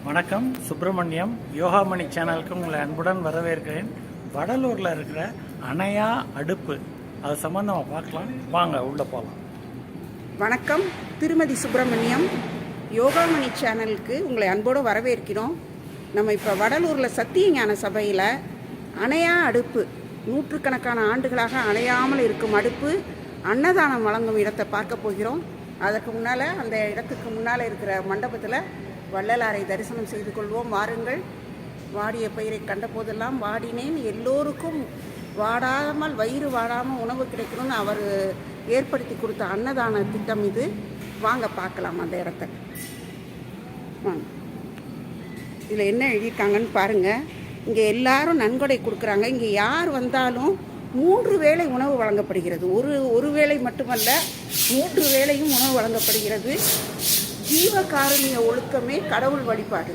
வணக்கம். சுப்பிரமணியம் யோகாமணி சேனலுக்கு உங்களை அன்புடன் வரவேற்கிறேன். வடலூரில் இருக்கிற அணையா அடுப்பு அது சம்பந்தமாக பார்க்கலாம். வாங்க உள்ளே போகலாம். வணக்கம். திருமதி சுப்பிரமணியம் யோகாமணி சேனலுக்கு உங்களை அன்போடு வரவேற்கிறோம். நம்ம இப்போ வடலூரில் சத்தியஞான சபையில் அணையா அடுப்பு, நூற்றுக்கணக்கான ஆண்டுகளாக அணையாமல் இருக்கும் அடுப்பு அன்னதானம் வழங்கும் இடத்தை பார்க்க போகிறோம். அதற்கு முன்னால் அந்த இடத்துக்கு முன்னால் இருக்கிற மண்டபத்தில் வள்ளலாரை தரிசனம் செய்து கொள்வோம். வாருங்கள். வாடிய பயிரை கண்ட போதெல்லாம் வாடினேன், எல்லோருக்கும் வாடாமல் வயிறு வாடாமல் உணவு கிடைக்கணும்னு அவர் ஏற்படுத்தி கொடுத்த அன்னதான திட்டம் இது. வாங்க பார்க்கலாம் அந்த இடத்த. வாங்க. இதில் என்ன எழுதியிருக்காங்கன்னு பாருங்கள். இங்கே எல்லாரும் நன்கொடை கொடுக்குறாங்க. இங்கே யார் வந்தாலும் 3 வேளை உணவு வழங்கப்படுகிறது. ஒரு வேளை மட்டுமல்ல, 3 வேளையும் உணவு வழங்கப்படுகிறது. ஜீவகாருண்ய ஒழுக்கமே கடவுள் வழிபாடு.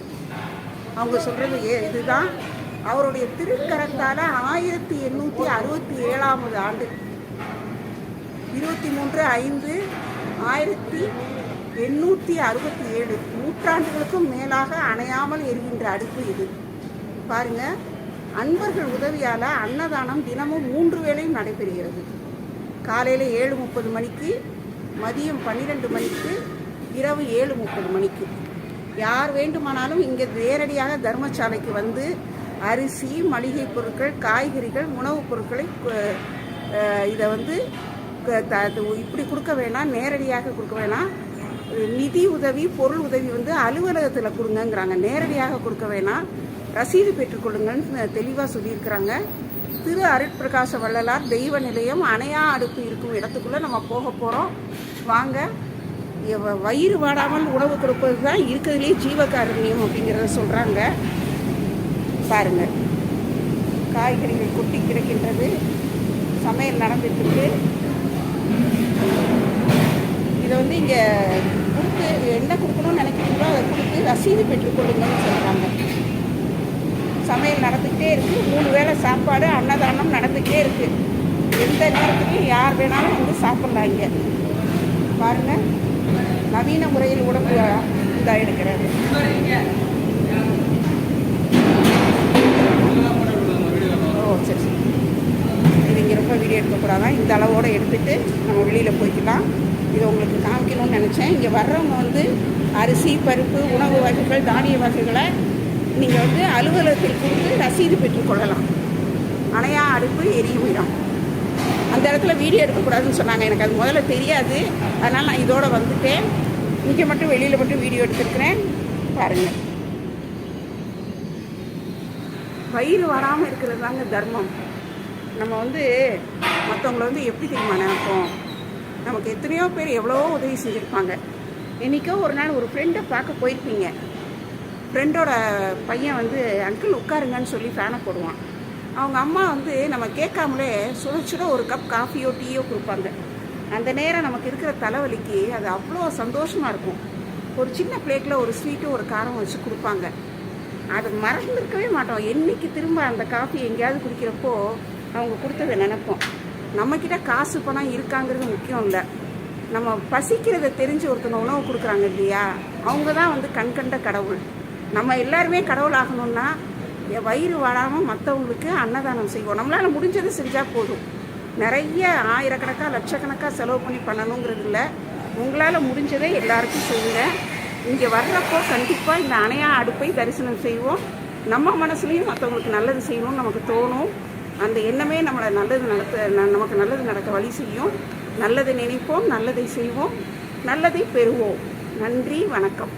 அவங்க சொல்கிறது இதுதான். அவருடைய திருக்கரத்தால் 1867 ஆண்டு 23/5/1867 நூற்றாண்டுகளுக்கும் மேலாக அணையாமல் எரிகின்ற அடுப்பு இது. பாருங்க, அன்பர்கள் உதவியால் அன்னதானம் தினமும் 3 வேளையும் நடைபெறுகிறது. காலையில் 7:30 மணிக்கு, மதியம் 12 மணிக்கு, இரவு 7:30 மணிக்கு. யார் வேண்டுமானாலும் இங்கே நேரடியாக தர்மசாலைக்கு வந்து அரிசி, மளிகை பொருட்கள், காய்கறிகள், உணவுப் பொருட்களை இதை வந்து இப்படி கொடுக்க வேணாம், நேரடியாக கொடுக்க வேணாம். நிதி உதவி, பொருள் உதவி வந்து அலுவலகத்தில் கொடுங்கங்கிறாங்க. நேரடியாக கொடுக்க வேணாம், ரசீது பெற்றுக்கொள்ளுங்கன்னு தெளிவாக சொல்லியிருக்கிறாங்க. திரு அருட்பிரகாச வள்ளலார் தெய்வ நிலையம் அணையா அடுப்பு இருக்கும் இடத்துக்குள்ளே நம்ம போக போகிறோம். வாங்க. வயிறு வாடாமல் உணவு கொடுப்பது தான் இருக்கிறதுலே ஜீவகாருண்யம் அப்படிங்கிறத சொல்கிறாங்க. பாருங்கள், காய்கறிகள் கொட்டி கிடக்கின்றது, சமையல் நடந்துட்டுருக்கு. இதை வந்து இங்கே கொடுத்து என்ன கொடுக்கணும்னு நினைக்கிறீங்களோ அதை கொடுத்து ரசீது பெற்றுக்கொள்ளுங்கன்னு சொல்கிறாங்க. சமையல் நடந்துக்கிட்டே இருக்குது. 3 வேளை சாப்பாடு, அன்னதானம் நடந்துக்கிட்டே இருக்குது. எந்த நேரத்துலையும் யார் வேணாலும் வந்து சாப்பிட்லாம். இங்கே பாருங்கள், நவீன முறையில் உடம்பு இதாக எடுக்கிறது. ஓ சரி சரி. இது இங்கே ரொம்ப வீடியோ எடுக்கக்கூடாதான். இந்த அளவோடு எடுத்துகிட்டு நம்ம வெளியில் போய்க்கலாம். இதை உங்களுக்கு காமிக்கணும்னு நினச்சேன். இங்கே வர்றவங்க வந்து அரிசி, பருப்பு, உணவு வகைகள், தானிய வகைகளை நீங்கள் வந்து அலுவலகத்தில் கொடுத்து ரசீது பெற்றுக்கொள்ளலாம். அணையா அடுப்பு எரியும் இடம். அந்த இடத்துல வீடியோ எடுக்கக்கூடாதுன்னு சொன்னாங்க. எனக்கு அது முதல்ல தெரியாது. அதனால் நான் இதோடு வந்துட்டேன். இங்கே மட்டும் வெளியில் மட்டும் வீடியோ எடுத்துருக்கிறேன். பாருங்கள், வயிறு வராமல் இருக்கிறது தாங்க தர்மம். நம்ம வந்து மற்றவங்கள வந்து எப்படி தெரியுமா நினைப்போம். நமக்கு எத்தனையோ பேர் எவ்வளோ உதவி செஞ்சுருப்பாங்க. என்றைக்கோ ஒரு நாள் ஒரு ஃப்ரெண்டை பார்க்க போயிருப்பீங்க. ஃப்ரெண்டோட பையன் வந்து அங்கிள் உட்காருங்கன்னு சொல்லி ஃபேனை போடுவான். அவங்க அம்மா வந்து நம்ம கேட்காமலே சுட சுட ஒரு கப் காஃபியோ டீயோ கொடுப்பாங்க. அந்த நேரம் நமக்கு இருக்கிற தலைவலிக்கு அது அவ்வளோ சந்தோஷமாக இருக்கும். ஒரு சின்ன பிளேட்டில் ஒரு ஸ்வீட்டும் ஒரு காரம் வச்சு கொடுப்பாங்க. அது மறந்துருக்கவே மாட்டோம். என்றைக்கு திரும்ப அந்த காஃபி எங்கேயாவது குடிக்கிறப்போ அவங்க கொடுத்ததை நினைப்போம். நம்மக்கிட்ட காசு பணம் இருக்காங்கிறது முக்கியம் இல்லை. நம்ம பசிக்கிறத தெரிஞ்சு ஒருத்தவங்க உணவு கொடுக்குறாங்க இல்லையா, அவங்க தான் வந்து கண்கண்ட கடவுள். நம்ம எல்லாருமே கடவுள் ஆகணும்னா வயிறு வாடாமல் மற்றவங்களுக்கு அன்னதானம் செய்வோம். நம்மளால் முடிஞ்சது செஞ்சால் போதும். நிறைய ஆயிரக்கணக்காக லட்சக்கணக்காக செலவு பண்ணி பண்ணணுங்கிறது இல்லை. உங்களால் முடிஞ்சதை எல்லாருக்கும் செய்யுங்க. இங்கே வர்றப்போ கண்டிப்பாக இந்த அணையா அடுப்பை தரிசனம் செய்வோம். நம்ம மனசுலையும் மற்றவங்களுக்கு நல்லது செய்யணும்னு நமக்கு தோணும். அந்த எண்ணமே நம்மளை நமக்கு நல்லது நடக்க வழி செய்யும். நல்லதை நினைப்போம், நல்லதை செய்வோம், நல்லதை பெறுவோம். நன்றி, வணக்கம்.